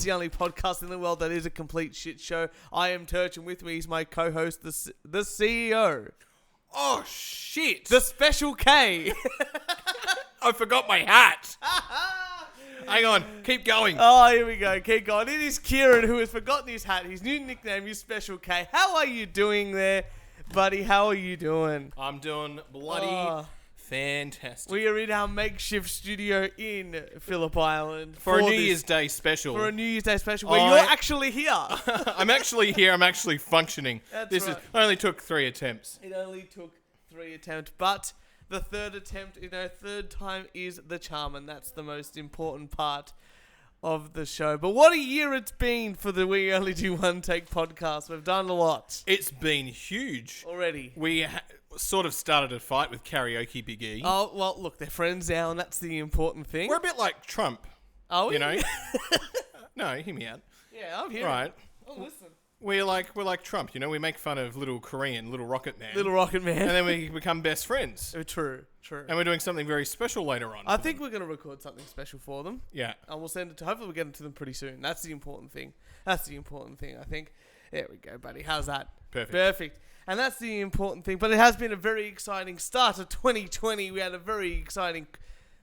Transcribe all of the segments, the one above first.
It's the only podcast in the world that is a complete shit show. I am Turch, and with me is my co-host, the CEO. Oh, shit. The Special K. I forgot my hat. Hang on. Keep going. Oh, here we go. Keep going. It is Kieran, who has forgotten his hat. His new nickname is Special K. How are you doing there, buddy? How are you doing? I'm doing bloody fantastic. We are in our makeshift studio in Phillip Island. For a New Year's Day special. For a New Year's Day special, where you're actually here. I'm actually here. I'm actually functioning. That's right. Only took 3 attempts. It only took 3 attempts, but the third attempt, third time is the charm, and that's the most important part of the show. But what a year it's been for the We Only Do One Take podcast. We've done a lot. It's been huge. Already. We sort of started a fight with Karaoke Big E. Oh, well, look, they're friends now, and that's the important thing. We're a bit like Trump. Are we? You know? No, hear me out. Yeah, I'm here. Right. Oh, listen. We're like Trump, you know? We make fun of little Korean, Little Rocket Man. Little Rocket Man. And then we become best friends. True. And we're doing something very special later on. I think we're going to record something special for them. Yeah. And we'll send it to, hopefully we'll get it to them pretty soon. That's the important thing. I think. There we go, buddy. How's that? Perfect. And that's the important thing. But it has been a very exciting start of 2020. We had a very exciting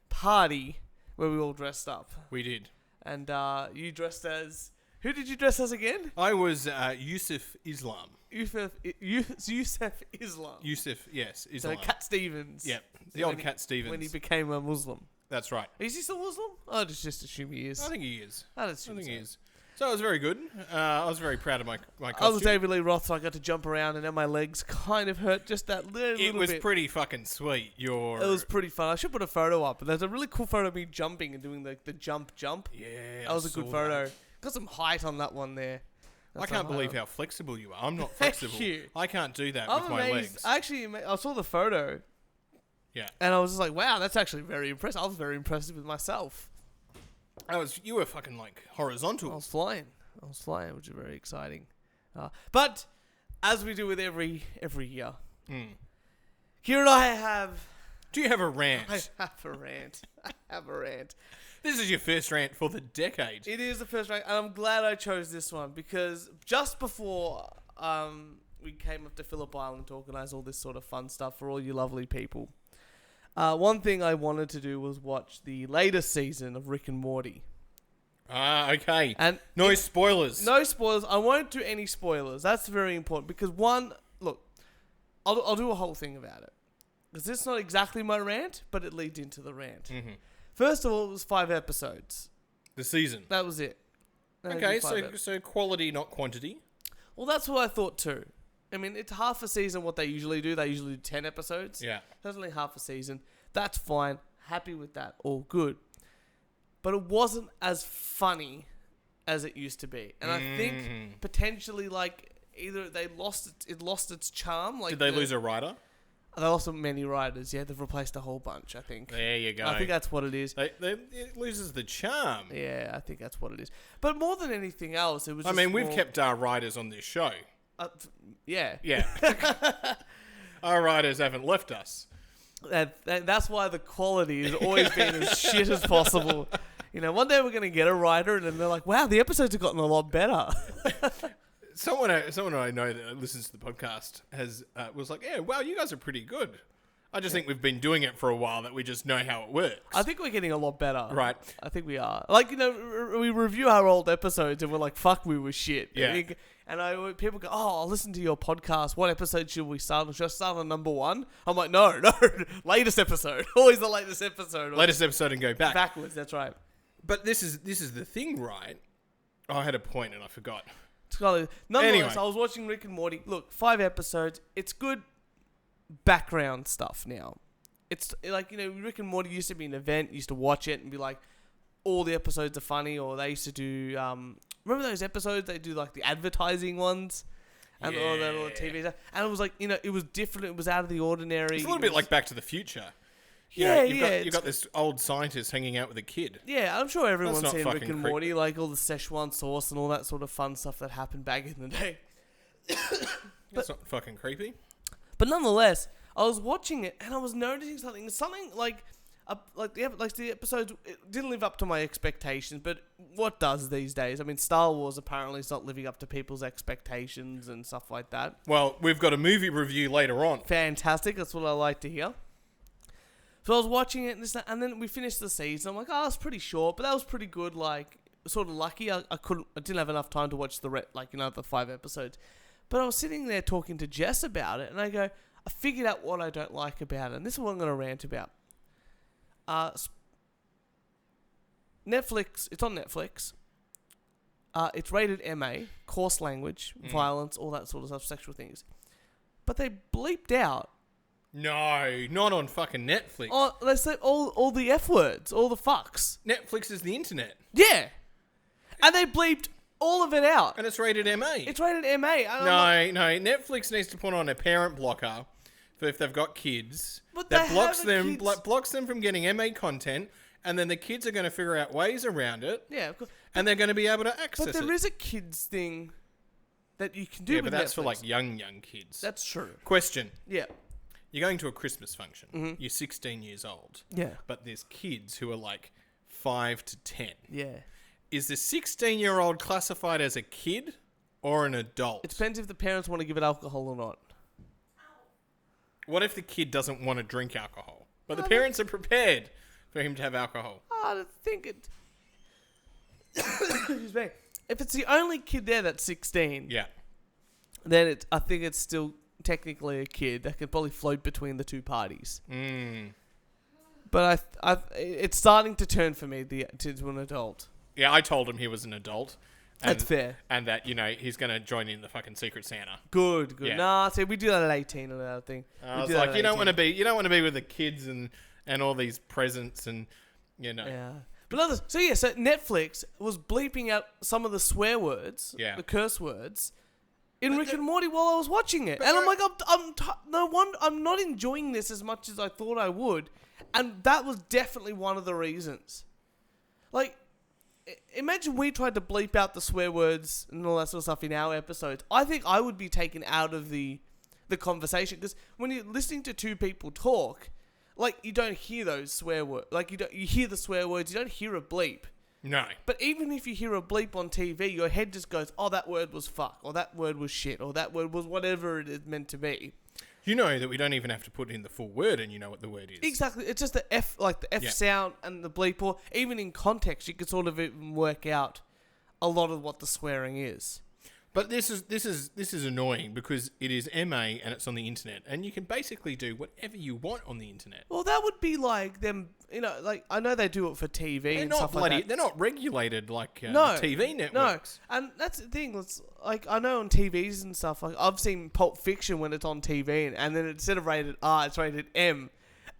party where we all dressed up. We did. And you dressed as... Who did you dress as again? I was Yusuf Islam. Yusuf Islam. Yusuf, yes, Islam. So Cat Stevens. Yep, the old Cat Stevens. When he became a Muslim. That's right. Is he still Muslim? I just assume he is. I think he is. I think he is. So it was very good. I was very proud of my costume. I was David Lee Roth, so I got to jump around, and then my legs kind of hurt just that little bit. It was pretty fucking sweet. It was pretty fun. I should put a photo up. There's a really cool photo of me jumping and doing the jump. Yeah, that was a good photo. Got some height on that one there. I can't believe how flexible you are. I'm not flexible. Thank you. I can't do that with my legs. Actually, I saw the photo. Yeah. And I was just like, wow, that's actually very impressive. I was very impressed with myself. You were fucking like horizontal. I was flying, which is very exciting. But as we do with every year, Kieran and I have... Do you have a rant? I have a rant. This is your first rant for the decade. It is the first rant, and I'm glad I chose this one because just before we came up to Phillip Island to organise all this sort of fun stuff for all you lovely people, one thing I wanted to do was watch the latest season of Rick and Morty. Okay. And no spoilers. No spoilers. I won't do any spoilers. That's very important because I'll do a whole thing about it. Because this is not exactly my rant, but it leads into the rant. Mm-hmm. First of all, it was 5 episodes. The season. That was it. Okay, so quality, not quantity. Well, that's what I thought too. I mean, it's half a season what they usually do. They usually do 10 episodes. Yeah. That's only half a season. That's fine. Happy with that. All good. But it wasn't as funny as it used to be. And I think potentially either it lost its charm. Did they lose a writer? They lost many writers, yeah. They've replaced a whole bunch, I think. There you go. I think that's what it is. It loses the charm. Yeah, I think that's what it is. But more than anything else, it was we've kept our writers on this show. Yeah. Yeah. Our writers haven't left us. That's why the quality has always been as shit as possible. You know, one day we're going to get a writer and then they're like, wow, the episodes have gotten a lot better. Someone I know that listens to the podcast was like, yeah, wow, you guys are pretty good. I just think we've been doing it for a while that we just know how it works. I think we're getting a lot better. Right. I think we are. Like, you know, we review our old episodes and we're like, fuck, we were shit. Yeah. And people go, oh, I'll listen to your podcast. What episode should we start on? Should I start on number 1? I'm like, no. Latest episode. Always the latest episode. Latest episode and go back. Backwards, that's right. But this is the thing, right? Oh, I had a point and I forgot. Nonetheless, anyway. I was watching Rick and Morty. Look, 5 episodes. It's good background stuff now. It's like, you know, Rick and Morty used to be an event. You used to watch it and be like, all the episodes are funny. Or they used to do, remember those episodes? They do like the advertising ones. And all the TV stuff. And it was like, you know, it was different. It was out of the ordinary. It's a little bit like Back to the Future. You've got this old scientist hanging out with a kid. Yeah, I'm sure everyone's seen Rick and creepy. Morty, like all the Szechuan sauce and all that sort of fun stuff that happened back in the day. That's not fucking creepy. But nonetheless, I was watching it and I was noticing something like the episodes it didn't live up to my expectations, but what does these days? I mean, Star Wars apparently is not living up to people's expectations and stuff like that. Well, we've got a movie review later on. Fantastic, that's what I like to hear. So I was watching it and then we finished the season. I'm like, oh, it's pretty short, but that was pretty good. Like, sort of lucky. I didn't have enough time to watch the the 5 episodes, but I was sitting there talking to Jess about it, and I go, I figured out what I don't like about it, and this is what I'm going to rant about. Netflix. It's on Netflix. It's rated MA, coarse language, violence, all that sort of stuff, sexual things. But they bleeped out. No, not on fucking Netflix. Oh, they say all the F words, all the fucks. Netflix is the internet. Yeah, and they bleeped all of it out. And it's rated MA. It's rated MA. No, Netflix needs to put on a parent blocker for if they've got kids But that they blocks have them, kids. blocks them from getting MA content, and then the kids are going to figure out ways around it, Yeah, of course. and they're going to be able to access But it. there is a kids thing that you can do Yeah, with but that's Netflix. for like young kids. That's true. Question. Yeah. You're going to a Christmas function. You're 16 years old. Yeah. But there's kids who are like 5 to 10. Yeah. Is the 16-year-old classified as a kid or an adult? It depends if the parents want to give it alcohol or not. What if the kid doesn't want to drink alcohol, but the parents are prepared for him to have alcohol? I think it... Excuse me. If it's the only kid there that's 16, Yeah. then I think it's still technically a kid that could probably float between the two parties. But it's starting to turn for me to an adult. Yeah, I told him he was an adult. And, That's fair. And that, he's going to join in the fucking Secret Santa. Good. Yeah. Nah, see, we do that at 18 and that thing. I was like, you don't want to be with the kids and all these presents and, Yeah. But so Netflix was bleeping out some of the swear words, the curse words, in Rick and Morty while I was watching it. And I'm like, I'm not enjoying this as much as I thought I would. And that was definitely one of the reasons. Like, imagine we tried to bleep out the swear words and all that sort of stuff in our episodes. I think I would be taken out of the conversation, because when you're listening to two people talk, like, you don't hear those swear words. Like, you hear the swear words, you don't hear a bleep. No. But even if you hear a bleep on TV, your head just goes, oh, that word was fuck, or that word was shit, or that word was whatever it is meant to be. You know that we don't even have to put in the full word, and you know what the word is. Exactly. It's just the F, like the F sound and the bleep, or even in context, you can sort of even work out a lot of what the swearing is. But this is annoying because it is MA and it's on the internet, and you can basically do whatever you want on the internet. Well, that would be like them, like, I know they do it for TV and stuff like that. They're not regulated like the TV networks. No, and that's the thing. It's like, I know on TVs and stuff, like, I've seen Pulp Fiction when it's on TV, and then instead of rated R, it's rated M,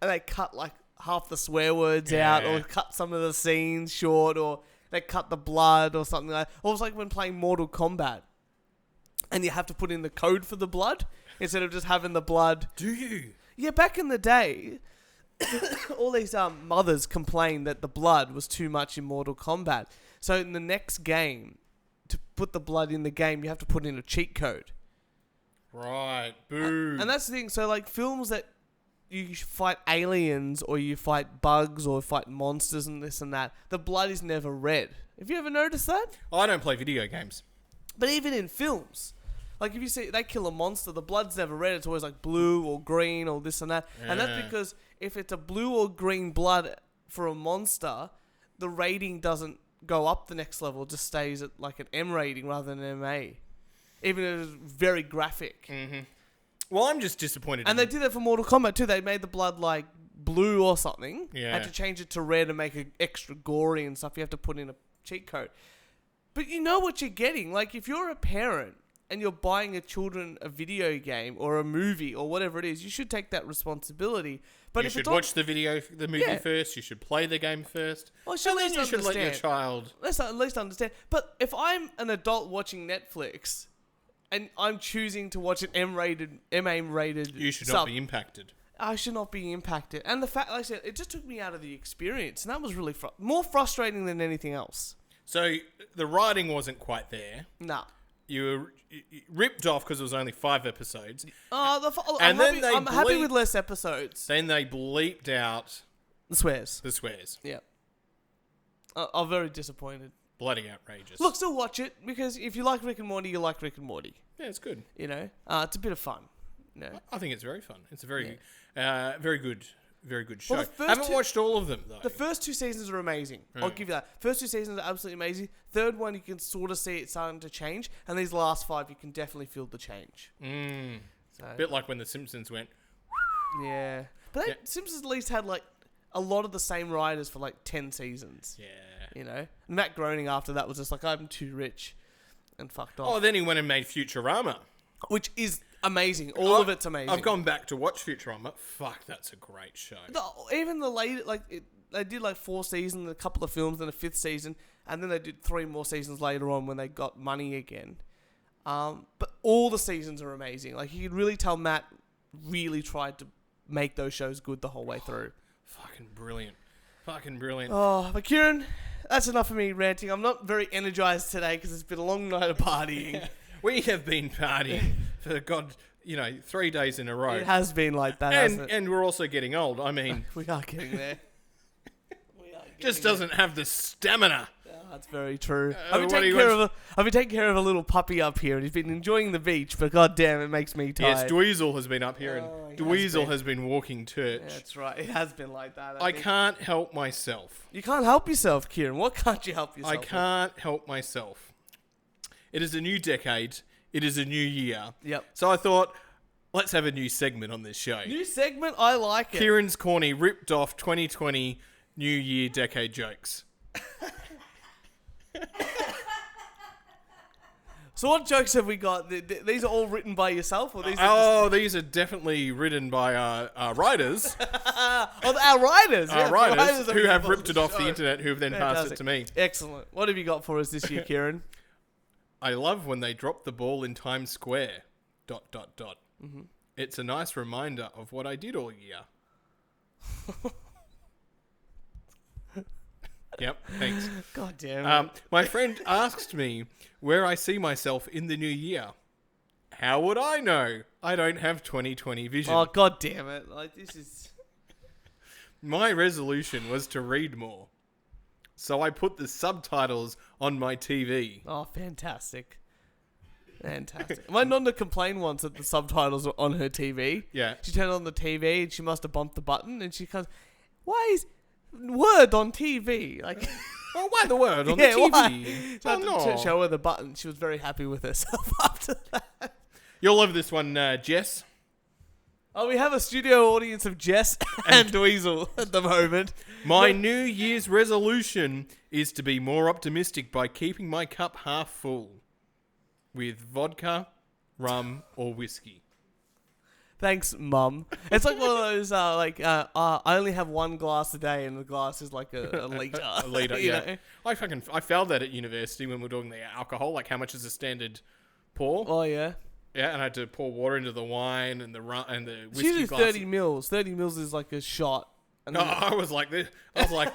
and they cut like half the swear words out, or cut some of the scenes short, or they cut the blood or something like that. Or it's like when playing Mortal Kombat, and you have to put in the code for the blood instead of just having the blood. Do you? Yeah, back in the day, all these mothers complained that the blood was too much in Mortal Kombat. So in the next game, to put the blood in the game, you have to put in a cheat code. Right. Boo. And that's the thing. So, like, films that you fight aliens, or you fight bugs, or fight monsters and this and that, the blood is never red. Have you ever noticed that? I don't play video games. But even in films, like, if you see they kill a monster, the blood's never red. It's always like blue or green or this and that. Yeah. And that's because if it's a blue or green blood for a monster, the rating doesn't go up the next level. It just stays at like an M rating rather than an MA. Even if it's very graphic. Mm-hmm. Well, I'm just disappointed. And they did that for Mortal Kombat too. They made the blood like blue or something. Yeah. Had to change it to red and make it extra gory and stuff. You have to put in a cheat code. But you know what you're getting. Like, if you're a parent and you're buying a children a video game or a movie or whatever it is, you should take that responsibility. But you if should watch the movie first. You should play the game first. Well, and then you should let your child. Let's at least understand. But if I'm an adult watching Netflix and I'm choosing to watch an MA-rated You should not be impacted. I should not be impacted. And the fact, like I said, it just took me out of the experience. And that was really more frustrating than anything else. So the writing wasn't quite there. Nah. You were ripped off because it was only 5 episodes. I'm happy with less episodes. Then they bleeped out The swears. The swears. Yeah. I'm very disappointed. Bloody outrageous. Look, still watch it, because if you like Rick and Morty, you like Rick and Morty. Yeah, it's good. You know? It's a bit of fun. You know? I think it's very fun. It's a very good show. Well, the I haven't watched all of them, though. The first 2 seasons are amazing. I'll give you that. First 2 seasons are absolutely amazing. Third one, you can sort of see it starting to change. And these last 5, you can definitely feel the change. So, A bit like when The Simpsons went. yeah. But Simpsons at least had, like, a lot of the same writers for, like, 10 seasons. Yeah. You know? And Matt Groening after that was just like, I'm too rich. And fucked off. Oh, then he went and made Futurama. Which is amazing. All of it's amazing. I've gone back to watch Futurama. Fuck, that's a great show. Even the late, they did like 4 seasons, a couple of films, then a 5th season, and then they did 3 more seasons later on when they got money again. But all the seasons are amazing. Like, you could really tell Matt really tried to make those shows good the whole way through. Fucking brilliant. Fucking brilliant. Oh, but Kieran, that's enough of me ranting. I'm not very energized today because it's been a long night of partying. We have been partying for 3 days in a row. It has been like that, hasn't it? And we're also getting old. I mean, we are getting there. Just doesn't have the stamina. That's very true. I've I've been taking care of a little puppy up here, and he's been enjoying the beach, but goddamn, it makes me tired. Yes, Dweezil has been up here, Oh, and he Dweezil has has been walking Turch. Yeah, that's right. It has been like that. I think. can't help myself. You can't help yourself, Kieran. What can't you help yourself I can't help myself. It is a new decade. It is a new year. Yep. So I thought, let's have a new segment on this show. New segment? I like it. Kieran's Corny ripped off 2020 New Year decade jokes. So what jokes have we got? These are all written by yourself? Or these These are definitely written by our writers. Our writers. Our Yeah, writers are who have people ripped it off the show. internet, who have then passed it to me. Excellent. What have you got for us this year, Kieran? I love when they drop the ball in Times Square. ... Mm-hmm. It's a nice reminder of what I did all year. Yep, thanks. God damn it. My friend asked me where I see myself in the new year. How would I know? I don't have 20/20 vision. Oh, god damn it. Like, this is... My resolution was to read more. So I put the subtitles on my TV. Oh, fantastic. Fantastic. My nonna complained once that the subtitles were on her TV. Yeah. She turned on the TV and she must have bumped the button and she goes, why is word on TV? Like, Oh, why the word on yeah, the TV? why? So I had Oh, to no. show her the button. She was very happy with herself after that. You'll love this one, Jess. Oh, we have a studio audience of Jess and Dweezil at the moment. My New Year's resolution is to be more optimistic by keeping my cup half full with vodka, rum, or whiskey. Thanks, Mum. It's like one of those, I only have one glass a day, and the glass is like a litre. A litre, you yeah. know? I failed that at university when we were doing the alcohol, like how much is a standard pour. Oh, yeah. Yeah, and I had to pour water into the wine and the rum and the It's whiskey usually glass. 30 mils. 30 mils is like a shot. And No, then- I was like this. I was like,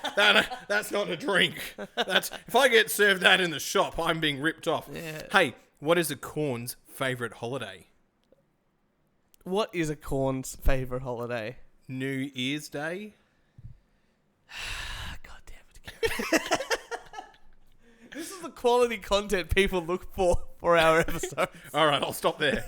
that's not a drink. That's if I get served that in the shop, I'm being ripped off. Yeah. Hey, what is a corn's favourite holiday? What is a corn's favourite holiday? New Year's Day. God damn it. This is the quality content people look for our episodes. All right, I'll stop there.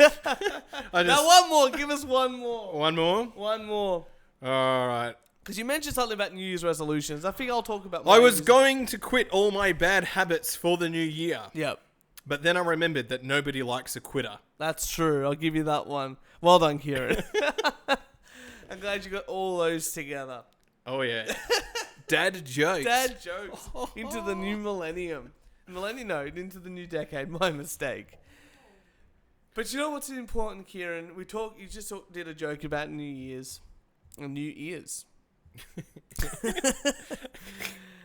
Now, one more. Give us one more. One more. One more. All right. Because you mentioned something about New Year's resolutions. I think I'll talk about I was Year's- going to quit all my bad habits for the new year, Yep. but then I remembered that nobody likes a quitter. That's true. I'll give you that one. Well done, Kieran. I'm glad you got all those together. Oh yeah, dad jokes. Dad jokes into the new millennium. Into the new decade. My mistake. But you know what's important, Kieran? You just did a joke about New Year's. New Ears.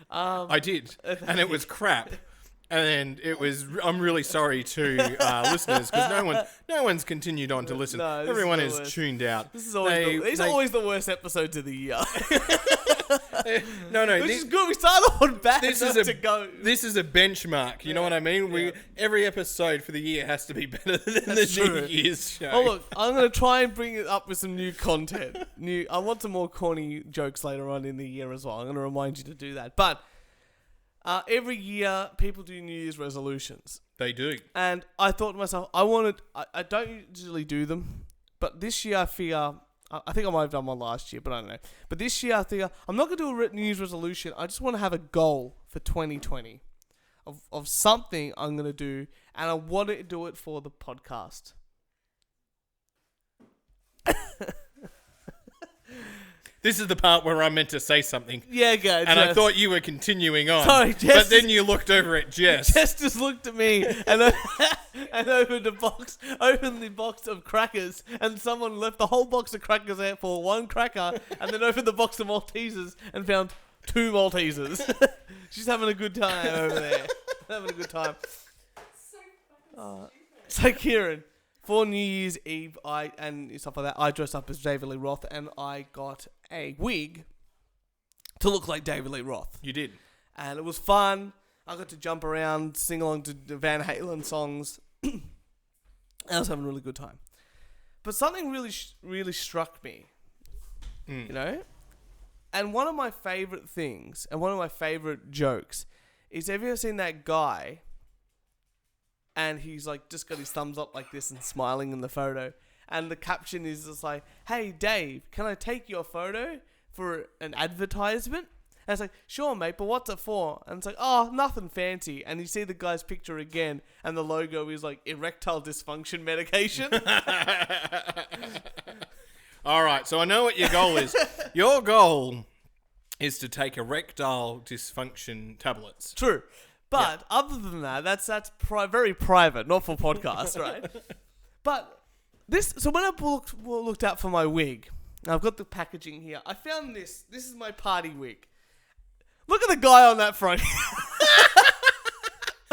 I did, and it was crap. And it was. I'm really sorry to listeners because no one's continued on to listen. No, this Everyone is is the worst. tuned out. This is always these are always the worst episodes of the year. No, Which is good. We started on bad this enough is a to go. This is a benchmark. You know what I mean? Every episode for the year has to be better than That's the true. New Year's show. Oh look, I'm gonna try and bring it up with some new content. I want some more corny jokes later on in the year as well. I'm gonna remind you to do that. But every year, people do New Year's resolutions. They do. And I thought to myself, I don't usually do them, but this year I figure, I think I might have done one last year, but I don't know. But this year I figure, I'm not going to do a New Year's resolution. I just want to have a goal for 2020 of something I'm going to do, and I want to do it for the podcast. This is the part where I'm meant to say something. Yeah, good. And I thought you were continuing on. Sorry, Jess. But then you looked over at Jess. Jess just looked at me and opened the box of crackers, and someone left the whole box of crackers there for one cracker, and then opened the box of Maltesers and found 2 Maltesers. She's having a good time over there. Having a good time. So Kieran, for New Year's Eve, and stuff like that, I dressed up as David Lee Roth, and I got a wig to look like David Lee Roth. You did. And it was fun. I got to jump around, sing along to the Van Halen songs. And I was having a really good time. But something really struck me, you know? And one of my favorite things, and one of my favorite jokes, is have you ever seen that guy, and he's like just got his thumbs up like this and smiling in the photo, and the caption is just like, "Hey Dave, can I take your photo for an advertisement?" And it's like, "Sure mate, but what's it for?" And it's like, "Oh, nothing fancy." And you see the guy's picture again, and the logo is like erectile dysfunction medication. All right, so I know what your goal is. Your goal is to take erectile dysfunction tablets. True. But other than that, that's very private, not for podcasts, right? But so when I looked out for my wig, I've got the packaging here. I found this. This is my party wig. Look at the guy on that front.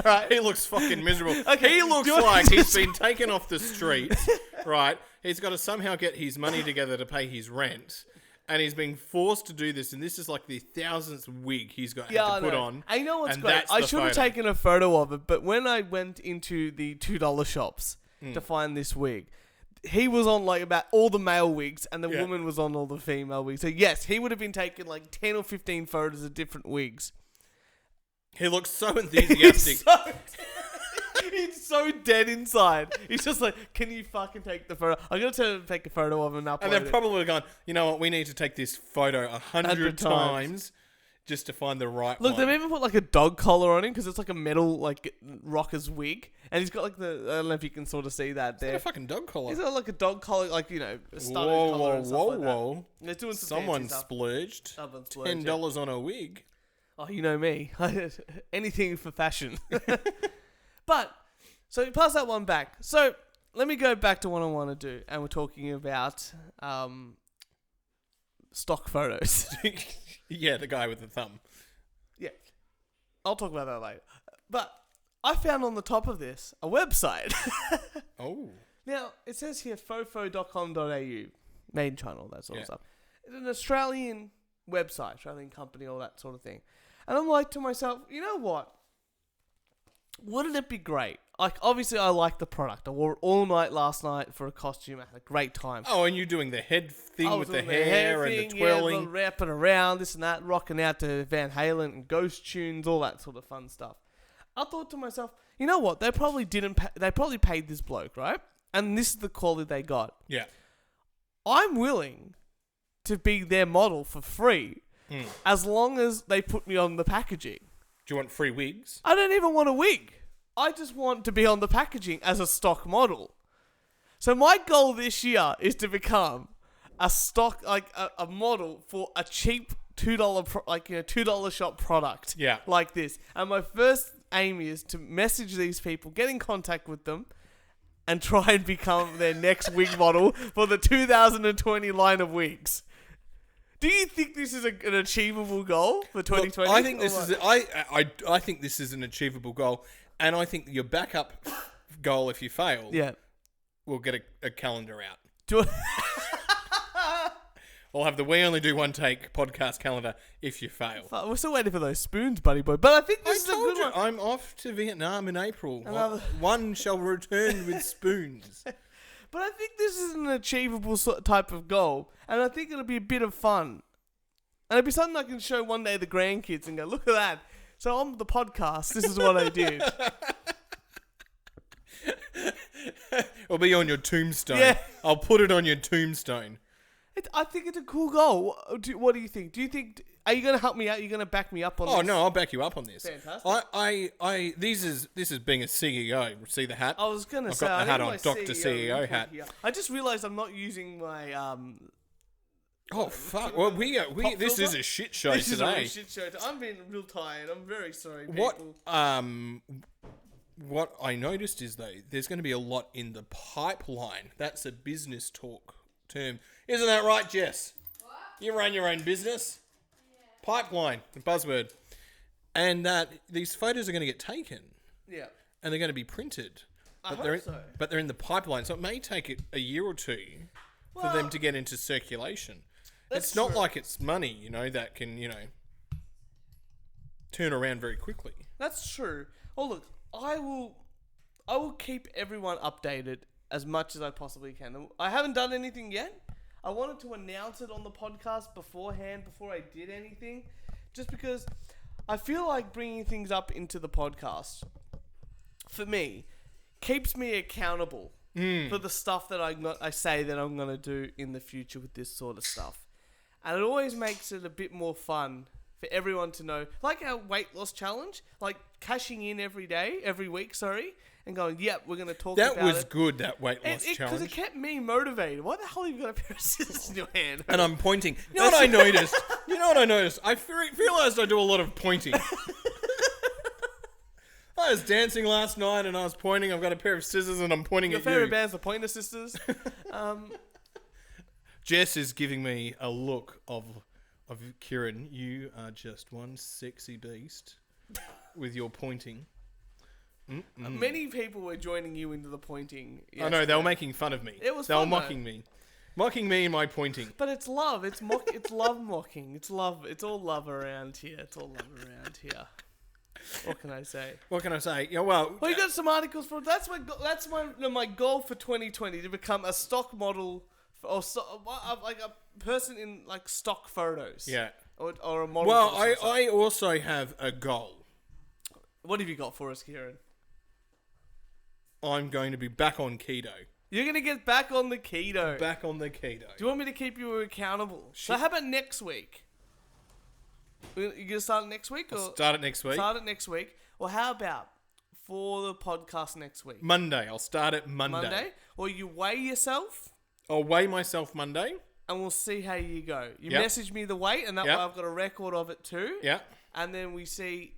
Right. He looks fucking miserable. Okay, He looks like he's been taken off the streets, right? He's got to somehow get his money together to pay his rent. And he's being forced to do this, and this is like the 1000th wig he's got to put on. I know what's and great. that's I the should have photo. taken a photo of it, but when I went into the $2 shops to find this wig, he was on like about all the male wigs, and the woman was on all the female wigs. So yes, he would have been taking like 10 or 15 photos of different wigs. He looks so enthusiastic. He's so dead inside. He's just like, "Can you fucking take the photo? I'm going to take a photo of him and upload And they've it." probably gone, you know what, we need to take this photo 100 times just to find the right Look, one. they've even put like a dog collar on him because it's like a metal like rocker's wig, and he's got like I don't know if you can sort of see that there. He's got a fucking dog collar. He's got like a dog collar, like, you know, a studded Whoa, collar whoa, and stuff whoa, like whoa. that. They're doing some Someone fancy stuff. splurged. Someone splurged, $10 on a wig. Oh, you know me. Anything for fashion. But, so pass that one back. So, let me go back to what I want to do. And we're talking about stock photos. Yeah, the guy with the thumb. Yeah. I'll talk about that later. But, I found on the top of this a website. Oh. Now, it says here fofo.com.au. Made in China, all that sort of Yeah. stuff. It's an Australian website, Australian company, all that sort of thing. And I'm like to myself, you know what? Wouldn't it be great? Like, obviously, I like the product. I wore it all night last night for a costume. I had a great time. Oh, and you're doing the head thing I with was the doing hair and thing, the twirling. the wrapping around, this and that, rocking out to Van Halen and ghost tunes, all that sort of fun stuff. I thought to myself, you know what? They probably they probably paid this bloke, right? And this is the quality they got. Yeah. I'm willing to be their model for free as long as they put me on the packaging. Do you want free wigs? I don't even want a wig. I just want to be on the packaging as a stock model. So my goal this year is to become a stock, like a model for a cheap $2 shop product. Yeah. Like this. And my first aim is to message these people, get in contact with them, and try and become their next wig model for the 2020 line of wigs. Do you think this is an achievable goal for 2020? I think this is. I think this is an achievable goal, and I think your backup goal, if you fail, we'll get a calendar out. We'll have the We Only Do One Take podcast calendar if you fail. We're still waiting for those spoons, buddy boy. But I think this is a good one. I'm off to Vietnam in April. One shall return with spoons. But I think this is an achievable type of goal, and I think it'll be a bit of fun. And it'll be something I can show one day the grandkids and go, look at that. So on the podcast, this is what I did. It'll be on your tombstone. Yeah. I'll put it on your tombstone. I think it's a cool goal. What do you think? Are you going to help me out? Are you going to back me up on this? Oh, no, I'll back you up on this. Fantastic. This is being a CEO. See the hat? I was going to I've say, got the hat on, CEO Dr. CEO hat. Here. I just realised I'm not using my... Oh, fuck. Well, this is a shit show this today. This is a real shit show. I'm being real tired. I'm very sorry, people. What I noticed is, though, there's going to be a lot in the pipeline. That's a business talk term. Isn't that right, Jess? What? You run your own business. Yeah. Pipeline, the buzzword. And these photos are going to get taken. Yeah. And they're going to be printed. I hope so. But they're in the pipeline, so it may take it a year or two for them to get into circulation. It's not like it's money, that can, turn around very quickly. That's true. Oh, look, I will keep everyone updated as much as I possibly can. I haven't done anything yet. I wanted to announce it on the podcast beforehand, before I did anything, just because I feel like bringing things up into the podcast, for me, keeps me accountable for the stuff that I say that I'm going to do in the future with this sort of stuff. And it always makes it a bit more fun for everyone to know, like our weight loss challenge, like cashing in every week, and going, yep, we're going to talk about it. That was good, that weight loss challenge. Because it kept me motivated. Why the hell have you got a pair of scissors in your hand? And I'm pointing. You know what I noticed? I realised I do a lot of pointing. I was dancing last night and I was pointing. I've got a pair of scissors and I'm pointing Your at you. favourite band's the Pointer Sisters. Jess is giving me a look of Kieran. You are just one sexy beast with your pointing. Many people were joining you into the pointing. I know, they were making fun of me. They were mocking me. Mocking me in my pointing. But it's love. It's love mocking. It's love. It's all love around here. What can I say? Yeah, well, you got some articles for that's my goal for 2020, to become a stock model like a person in like stock photos. Yeah. Or a model. Well, I also have a goal. What have you got for us, Kieran? I'm going to be back on keto. You're going to get back on the keto. Back on the keto. Do you want me to keep you accountable? So how about next week? You going to start it next week? Start it next week. Start it next week. Well, how about for the podcast next week? Monday. I'll start it Monday. Or you weigh yourself. I'll weigh myself Monday. And we'll see how you go. You message me the weight, and that way I've got a record of it too. Yeah. And then we see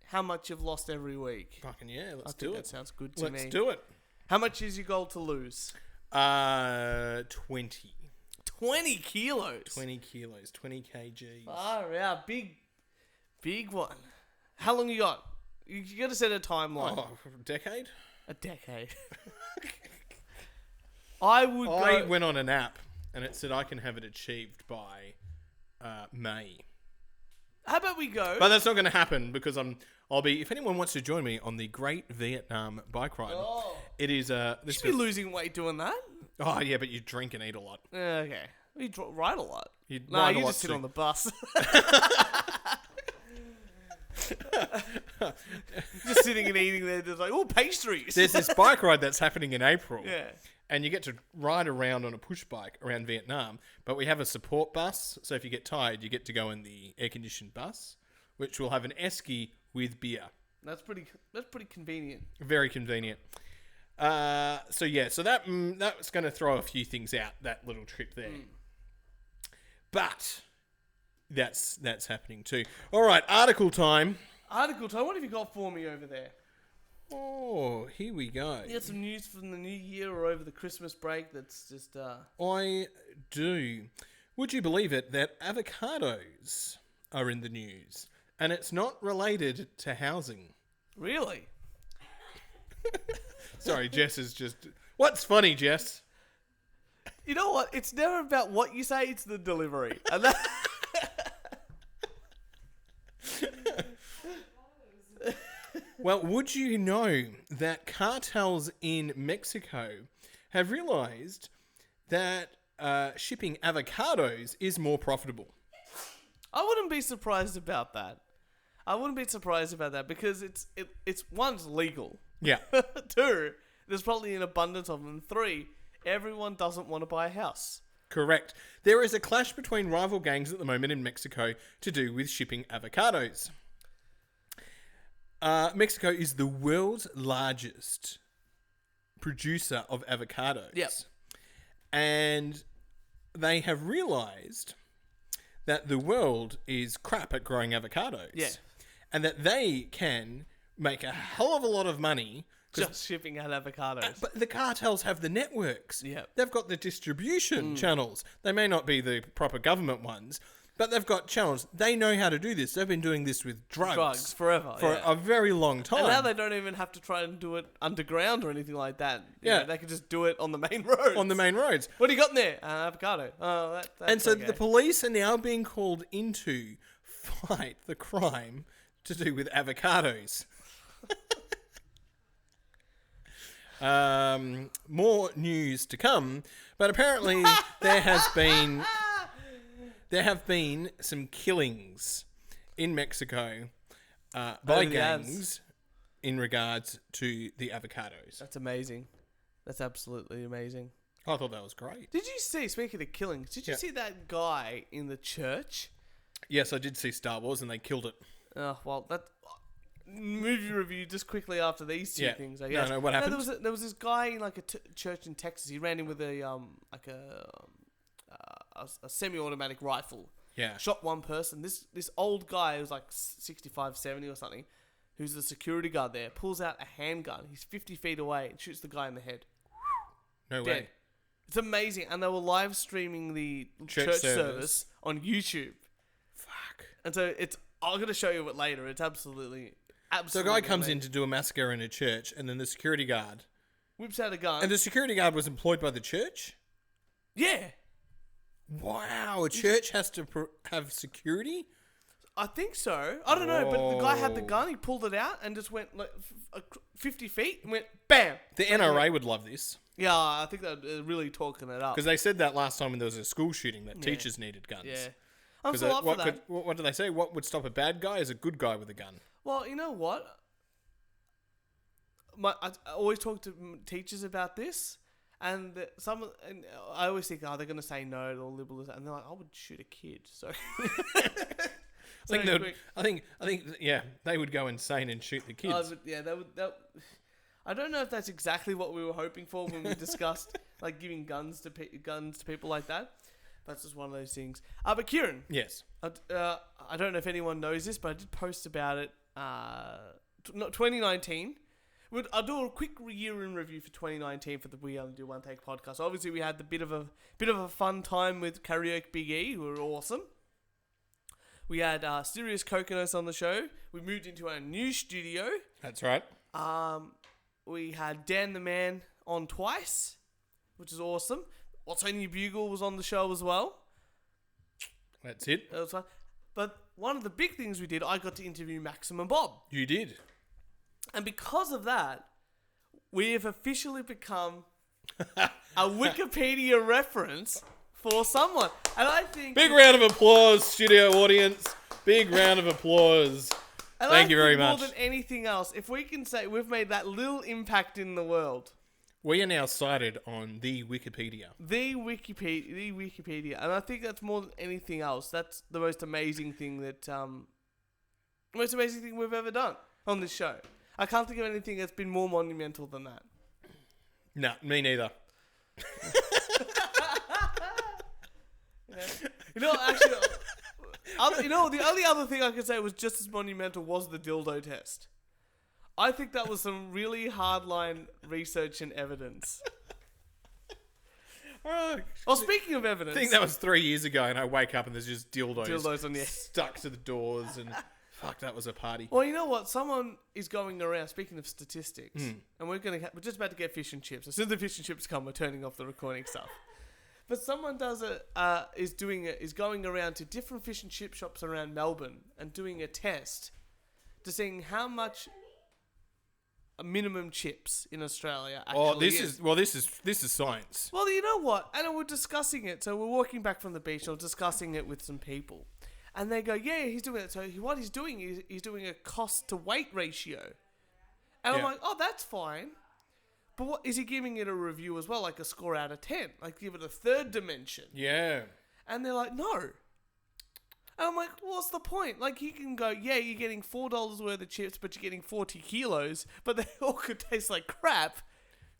how much you've lost every week. Fucking yeah, let's do it. That sounds good to me. Let's do it. How much is your goal to lose? 20. 20 kilos? 20 kilos, 20 kgs. Far out. Big one. How long you got? You got to set a timeline. Oh, a decade? A decade. I went on an app and it said I can have it achieved by May. How about we go? But that's not going to happen because I'll be. If anyone wants to join me on the Great Vietnam Bike Ride, it is you should be losing weight doing that. Oh yeah, but you drink and eat a lot. Okay, you ride a lot. You just sit on the bus. Just sitting and eating there, just like pastries. There's this bike ride that's happening in April. Yeah. And you get to ride around on a push bike around Vietnam, but we have a support bus. So if you get tired, you get to go in the air-conditioned bus, which will have an esky with beer. That's pretty convenient. Very convenient. So that's going to throw a few things out, that little trip there. But that's happening too. All right, article time. What have you got for me over there? Oh, here we go. You got some news from the new year or over the Christmas break that's just... I do. Would you believe it that avocados are in the news? And it's not related to housing. Really? Sorry, Jess is just... What's funny, Jess? You know what? It's never about what you say, it's the delivery. And that... Well, would you know that cartels in Mexico have realized that shipping avocados is more profitable? I wouldn't be surprised about that. Because it's one, it's legal. Yeah. Two, there's probably an abundance of them. Three, everyone doesn't want to buy a house. Correct. There is a clash between rival gangs at the moment in Mexico to do with shipping avocados. Mexico is the world's largest producer of avocados. Yep. And they have realized that the world is crap at growing avocados. Yeah. And that they can make a hell of a lot of money Just shipping out avocados. but the cartels have the networks. Yeah. They've got the distribution channels. They may not be the proper government ones, but they've got channels. They know how to do this. They've been doing this with drugs forever. for a very long time. And now they don't even have to try and do it underground or anything like that. You Yeah. know, they can just do it on the main roads. on the main roads. What do you got in there? Avocado. Oh, that's And so okay. the police are now being called in to fight the crime to do with avocados. More news to come, but apparently there have been some killings in Mexico by Over the gangs in regards to the avocados. That's amazing. That's absolutely amazing. I thought that was great. Did you see, speaking of killings, did you see that guy in the church? Yes, I did see Star Wars and they killed it. Oh, well, that movie review just quickly after these two things, I guess. No, what happened? There was this guy in like a church in Texas. He ran in with a semi-automatic rifle. Yeah. Shot one person. This old guy who was like 65, 70 or something, who's the security guard there, pulls out a handgun. He's 50 feet away and shoots the guy in the head. No Dead. way. It's amazing. And they were live streaming the church service on YouTube. Fuck. And so I'm going to show you it later. It's absolutely So a guy comes in to do a massacre in a church, and then the security guard... whips out a gun. And the security guard was employed by the church? Yeah. Wow, a church has to have security? I think so. I don't know, but the guy had the gun. He pulled it out and just went like 50 feet and went BAM! The NRA would love this. Yeah, I think they're really talking it up. Because they said that last time when there was a school shooting that teachers needed guns. Yeah. I'm still up for that. What do they say? What would stop a bad guy is a good guy with a gun. Well, you know what? I always talk to teachers about this, and I always think, they're going to say no to all liberals, and they're like, I would shoot a kid. So I think they would go insane and shoot the kids. they would. I don't know if that's exactly what we were hoping for when we discussed like giving guns to people like that. That's just one of those things. But Kieran, Yes. I don't know if anyone knows this, but I did post about it. 2019. I'll do a quick year in review for 2019 for the We Only Do One Take podcast. Obviously, we had the bit of a fun time with Karaoke Big E, who were awesome. We had Serious Coconuts on the show. We moved into our new studio. That's right. We had Dan the Man on twice, which is awesome. What's Only Bugle was on the show as well. That's it. That was fun. But one of the big things we did, I got to interview Maximum Bob. You did. And because of that, we have officially become a Wikipedia reference for someone. And I think... Big round of applause, studio audience. Big round of applause. Thank you very much. More than anything else, if we can say we've made that little impact in the world... We are now cited on the Wikipedia. The Wikipedia. And I think that's more than anything else. That's the most amazing thing we've ever done on this show. I can't think of anything that's been more monumental than that. No, me neither. The only other thing I could say was just as monumental was the dildo test. I think that was some really hardline research and evidence. Well, speaking of I evidence, think that was 3 years ago, and I wake up and there's just dildos on the stuck to the doors, and fuck, that was a party. Well, you know what? Someone is going around. Speaking of statistics, and we're just about to get fish and chips. As soon as the fish and chips come, we're turning off the recording stuff. But someone is going around to different fish and chip shops around Melbourne and doing a test to seeing how much minimum chips in Australia actually this is science. Well, you know what? And we're discussing it. So we're walking back from the beach and we're discussing it with some people. And they go, yeah, he's doing it. So what he's doing is he's doing a cost to weight ratio. And I'm like, oh, that's fine. But what is he giving it a review as well? Like a score out of 10? Like give it a third dimension? Yeah. And they're like, no. And I'm like, what's the point? Like, he can go, yeah, you're getting $4 worth of chips, but you're getting 40 kilos, but they all could taste like crap.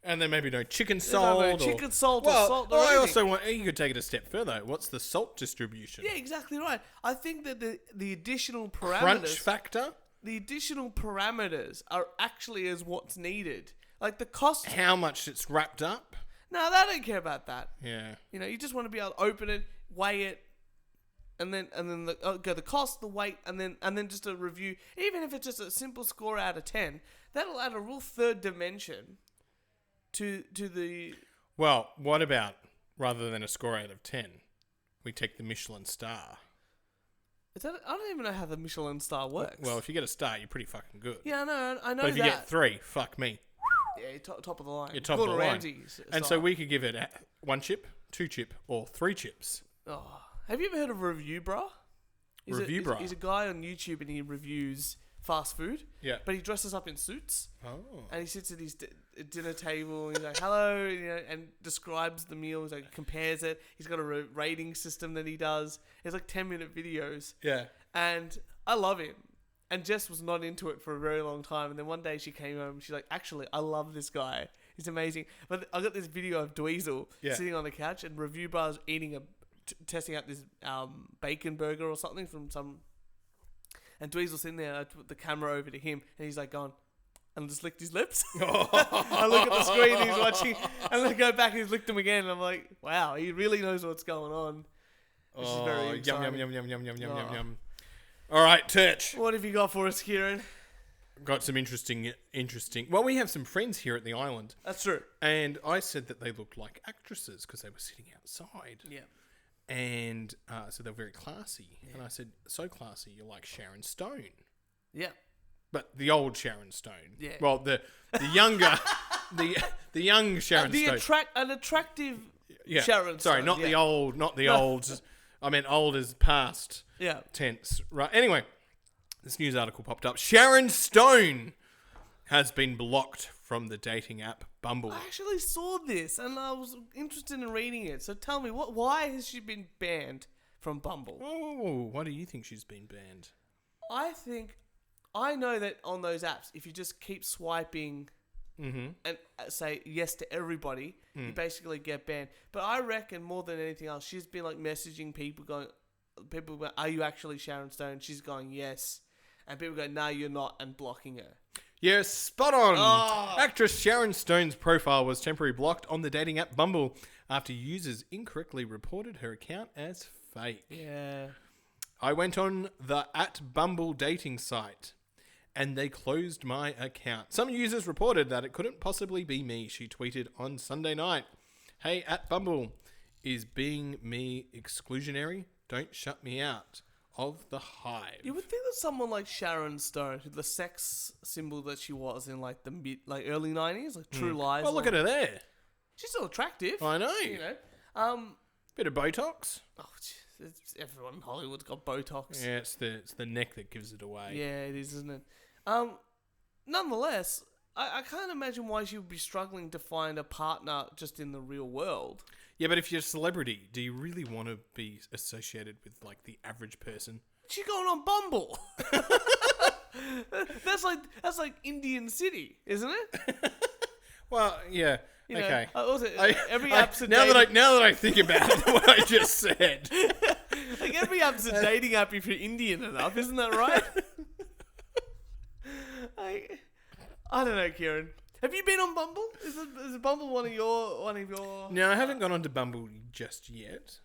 And then maybe no chicken salt. No chicken salt or salt or I anything. also want, you could take it a step further. What's the salt distribution? Yeah, exactly right. I think that the additional parameters... Crunch factor? The additional parameters are actually is what's needed. Like, the cost... How much it's wrapped up? No, they don't care about that. Yeah. You know, you just want to be able to open it, weigh it, and then the cost, the weight, and then just a review. Even if it's just a simple score out of 10, that'll add a real third dimension to the. Well, what about rather than a score out of 10, we take the Michelin star? I don't even know how the Michelin star works. Well, if you get a star, you're pretty fucking good. Yeah, I know. But if you get 3, fuck me. Yeah, you're top of the line. You're top of the line. Ramsay's And style. so we could give it 1 chip, 2 chip, or 3 chips. Oh. Have you ever heard of Review Bra? Bra. He's a guy on YouTube and he reviews fast food. Yeah. But he dresses up in suits. Oh. And he sits at his dinner table and he's like, hello, and describes the meal. He's like, compares it. He's got a rating system that he does. It's like 10-minute videos. Yeah. And I love him. And Jess was not into it for a very long time. And then one day she came home and she's like, actually, I love this guy. He's amazing. But I got this video of Dweezil sitting on the couch and Review Bar's eating testing out this bacon burger or something from some... And Dweezil's sitting there, I put the camera over to him and he's like gone and just licked his lips. I look at the screen he's watching and I go back and he's licked them again and I'm like, wow, he really knows what's going on. This is very exciting. Yum. All right, Turch. What have you got for us, Kieran? Got some interesting... Well, we have some friends here at the island. That's true. And I said that they looked like actresses because they were sitting outside. Yeah. And so they're very classy. Yeah. And I said, so classy, you're like Sharon Stone. Yeah. But the old Sharon Stone. Yeah. Well, the younger... the young Sharon Stone. An attractive Sharon Stone. Sorry, not the old... I meant old as past tense. Right. Anyway, this news article popped up. Sharon Stone has been blocked from the dating app Bumble. I actually saw this and I was interested in reading it. So tell me, why has she been banned from Bumble? Oh, why do you think she's been banned? I know that on those apps, if you just keep swiping and say yes to everybody, you basically get banned. But I reckon more than anything else, she's been like messaging people going, are you actually Sharon Stone? She's going, yes. And people go, no, you're not, and blocking her. Yes, spot on. Oh. Actress Sharon Stone's profile was temporarily blocked on the dating app Bumble after users incorrectly reported her account as fake. Yeah. I went on the @Bumble dating site and they closed my account. Some users reported that it couldn't possibly be me, she tweeted on Sunday night. Hey, @Bumble, is being me exclusionary? Don't shut me out of the hive. You would think that someone like Sharon Stone, the sex symbol that she was in like the early 90s, like True Lies. Well, look at her there. She's still attractive. I know. You know. Bit of Botox. Oh, everyone in Hollywood's got Botox. Yeah, it's the neck that gives it away. Yeah, it is, isn't it? Nonetheless, I can't imagine why she would be struggling to find a partner just in the real world. Yeah, but if you're a celebrity, do you really want to be associated with like the average person? She's going on Bumble. That's like Indian City, isn't it? Well, yeah. You know, okay. Every app's a now that I think about it, what I just said. Like every app's a dating app if you're Indian enough, isn't that right? I don't know, Kieran. Have you been on Bumble? Is Bumble one of your? No, I haven't gone on to Bumble just yet.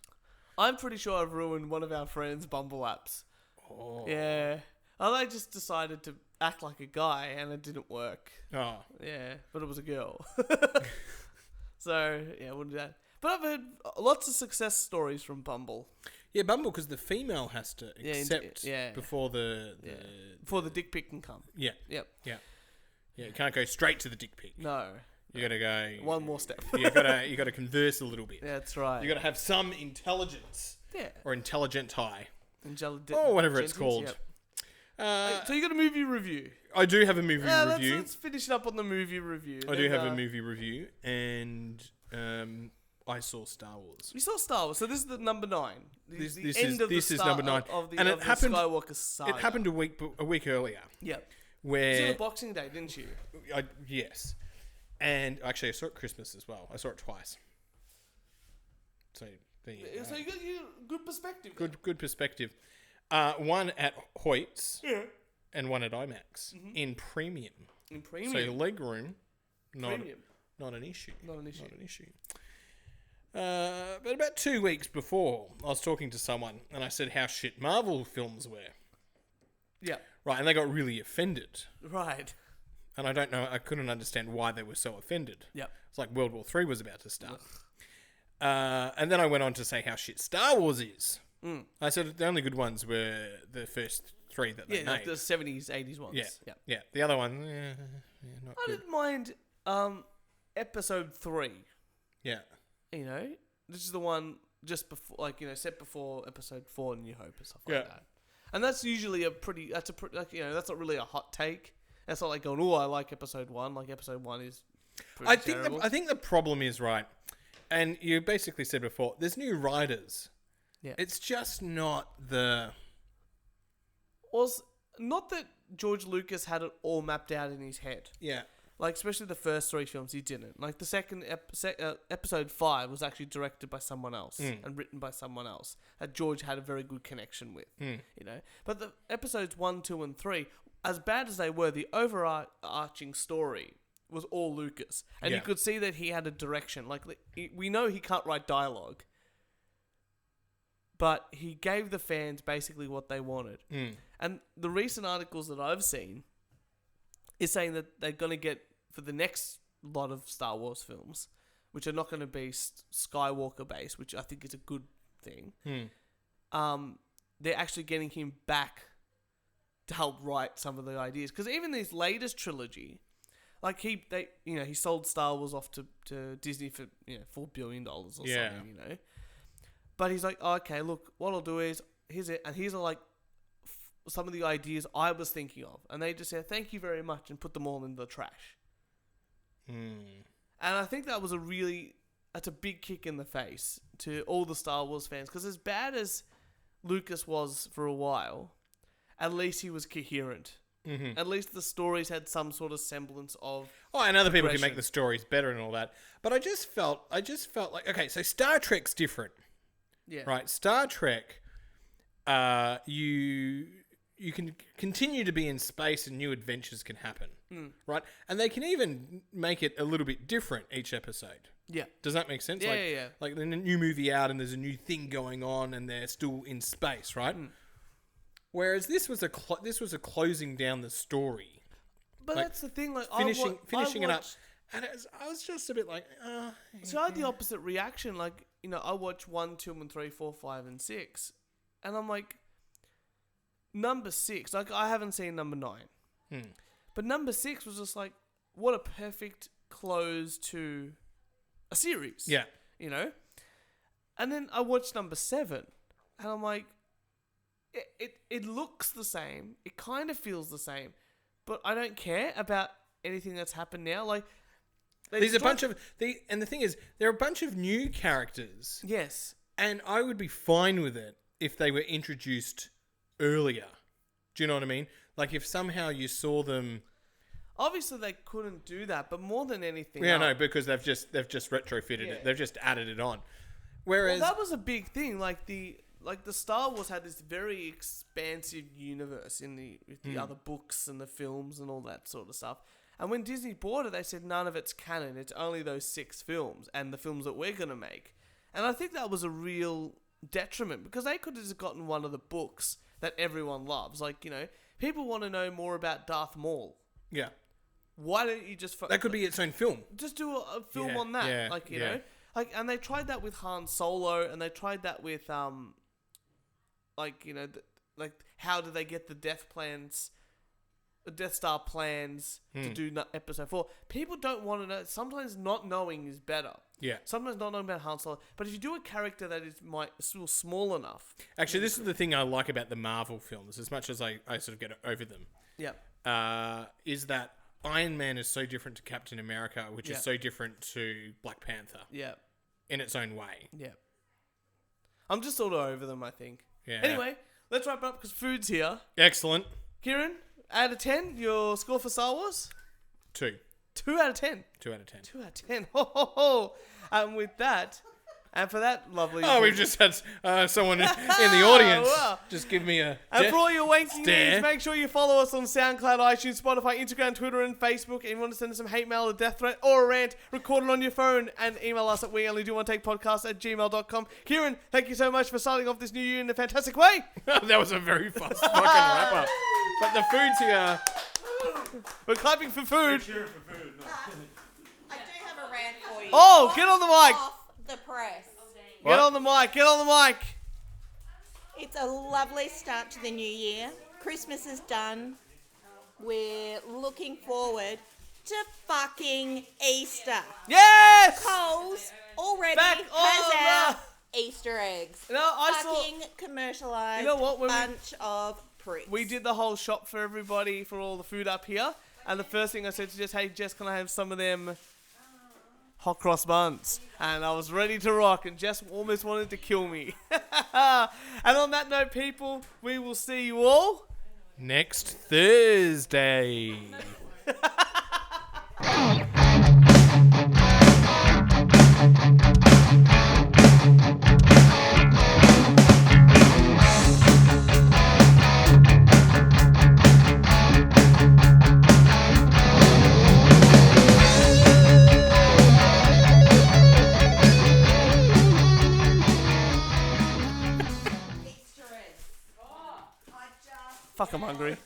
I'm pretty sure I've ruined one of our friends' Bumble apps. Oh. Yeah. I just decided to act like a guy and it didn't work. Oh. Yeah, but it was a girl. So, yeah, wouldn't do that. But I've heard lots of success stories from Bumble. Yeah, Bumble, because the female has to accept before before the dick pic can come. Yeah. Yep. Yeah. Yeah, you can't go straight to the dick pic. No. You got to go... One more step. you got to converse a little bit. Yeah, that's right. You got to have some intelligence. Yeah. Or intelligent high. Or whatever it's called. Yep. So you got a movie review? I do have a movie review. Let's finish it up on the movie review. I do have a movie review, and I saw Star Wars. You saw Star Wars, so this is the number 9. This is number 9, and it happened. Skywalker saga. It happened a week earlier. Yep. Where you saw Boxing Day, didn't you? Yes, and actually I saw it Christmas as well. I saw it twice. So there you go. So you got good perspective. Good perspective. One at Hoyt's. Yeah. And one at IMAX in premium. In premium. So leg room, not an issue. Not an issue. Not an issue. But about 2 weeks before, I was talking to someone and I said how shit Marvel films were. Yeah. Right, and they got really offended. Right. And I couldn't understand why they were so offended. Yep. It's like World War III was about to start. And then I went on to say how shit Star Wars is. I said the only good ones were the first 3 that they made. Like the 70s, 80s ones. Yeah. The other one, not I good. didn't mind episode 3. Yeah. You know, this is the one just before, set before episode 4 New Hope and stuff like that. And that's usually that's not really a hot take. That's not like going, oh, I like episode 1. Like episode 1 is pretty terrible. I think the problem is, right, and you basically said before, there's new writers. Yeah. It's just not the... Not that George Lucas had it all mapped out in his head. Yeah. Like, especially the first 3 films, he didn't. Like, the second episode 5 was actually directed by someone else and written by someone else that George had a very good connection with, you know. But the episodes 1, 2, and 3, as bad as they were, the overarching story was all Lucas. And you could see that he had a direction. Like, we know he can't write dialogue, but he gave the fans basically what they wanted. And the recent articles that I've seen is saying that they're going to get, for the next lot of Star Wars films, which are not going to be Skywalker based, which I think is a good thing, they're actually getting him back to help write some of the ideas. Because even this latest trilogy, like he sold Star Wars off to Disney for $4 billion or something, you know. But he's like, oh, okay, look, what I'll do is, here's it, and here's like some of the ideas I was thinking of. And they just said, thank you very much, and put them all in the trash. And I think that was that's a big kick in the face to all the Star Wars fans. Because as bad as Lucas was for a while, at least he was coherent. At least the stories had some sort of semblance of and other people can make the stories better and all that. But I just felt like, okay, so Star Trek's different. Yeah. Right, Star Trek, you can continue to be in space and new adventures can happen. Right? And they can even make it a little bit different each episode. Yeah. Does that make sense? Yeah. Like there's a new movie out and there's a new thing going on and they're still in space, right? Whereas this was a closing down the story. But that's the thing, like finishing it up. And I was just a bit like, So I had the opposite reaction. Like, I watched 1, 2, and 3, 4, 5, and 6. And I'm like, number 6, like I haven't seen number 9. But number 6 was just like, what a perfect close to a series. Yeah. And then I watched number 7. And I'm like, it looks the same. It kind of feels the same. But I don't care about anything that's happened now. Like, there's a bunch of... and the thing is, there are a bunch of new characters. Yes. And I would be fine with it if they were introduced earlier. Do you know what I mean? Like, if somehow you saw them... Obviously, they couldn't do that, but more than anything... Yeah, no, because they've just retrofitted it. They've just added it on. Whereas... Well, that was a big thing. Like, the Star Wars had this very expansive universe with the other books and the films and all that sort of stuff. And when Disney bought it, they said none of it's canon. It's only those 6 films and the films that we're going to make. And I think that was a real detriment because they could have just gotten one of the books that everyone loves. Like, people want to know more about Darth Maul. Yeah. Why don't you just... that could be its own film. Just do a film on that. Yeah, like, you know. Like, and they tried that with Han Solo, and they tried that with, how do they get the Death Star plans to do episode 4? People don't want to know. Sometimes not knowing is better. Yeah. Sometimes not knowing about Han Solo. But if you do a character that is still small enough... Actually, this is the thing I like about the Marvel films, as much as I sort of get over them. Yeah. Is that Iron Man is so different to Captain America, which is so different to Black Panther. Yeah. In its own way. Yeah. I'm just sort of over them, I think. Yeah. Anyway, let's wrap it up because food's here. Excellent. Kieran, out of 10, your score for Star Wars? 2. 2 out of 10. 2 out of 10. 2 out of 10. Ho, ho, ho. And with that, and for that lovely... Oh, we've just had someone in the audience just give me a... And for all your wanking stare. needs, make sure you follow us on SoundCloud, iTunes, Spotify, Instagram, Twitter, and Facebook. And if you want to send us some hate mail, a death threat, or a rant, record it on your phone and email us at weonlydowannottakepodcast@gmail.com. Kieran, thank you so much for starting off this new year in a fantastic way. That was a very fast fucking wrap-up. But the food's here. We're clapping for food. Cheering for food. No. I do have a rant for you. Oh, get on the mic. Off the press. Get on the mic. Get on the mic. It's a lovely start to the new year. Christmas is done. We're looking forward to fucking Easter. Yes! Coles already Back on has out Easter eggs. I fucking commercialised You know what, when bunch of pricks. We did the whole shop for everybody for all the food up here. And the first thing I said to Jess, hey, Jess, can I have some of them hot cross buns? And I was ready to rock, and Jess almost wanted to kill me. And on that note, people, we will see you all next Thursday. Fuck, I'm hungry.